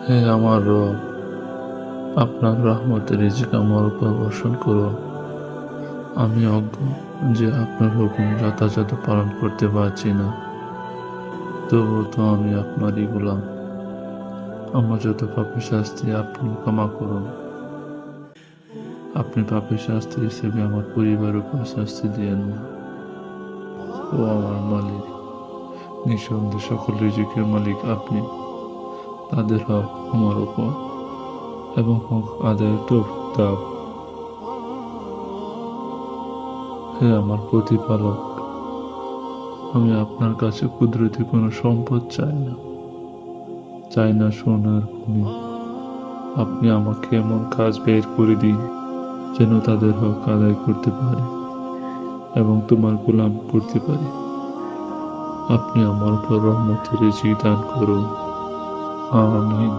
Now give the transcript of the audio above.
হে আমার রব, আপনার রহমতের রিজিক আমার উপর বর্ষণ করুন। আমি অজ্ঞ যে আপনার হুকুম যথাযথ পালন করতে পারছি না, তবুও তো আমি আপনারই গোলাম। আমার যত পাপের শাস্তি আপনি ক্ষমা করুন। আপনি পাপের শাস্তি হিসেবে আমার পরিবার উপর শাস্তি দিয়েন না। ও আমার মালিক, নিঃসন্দেহে সকল রিজিকের মালিক আপনি। তাদের হক আমার উপর এবং হক আদায়ের তৌফিক দাও। হে আমার প্রতিপালক, আমি আপনার কাছে কুদরতি কোনো সম্পদ চাই না সোনার খনি। আপনি আমাকে এমন কাজ বের করে দিন যেন তাদের হক আদায় করতে পারে এবং তোমার গোলাম করতে পারি। আপনি আমার উপর রহমতের রিজিক দান করুন। আমিন।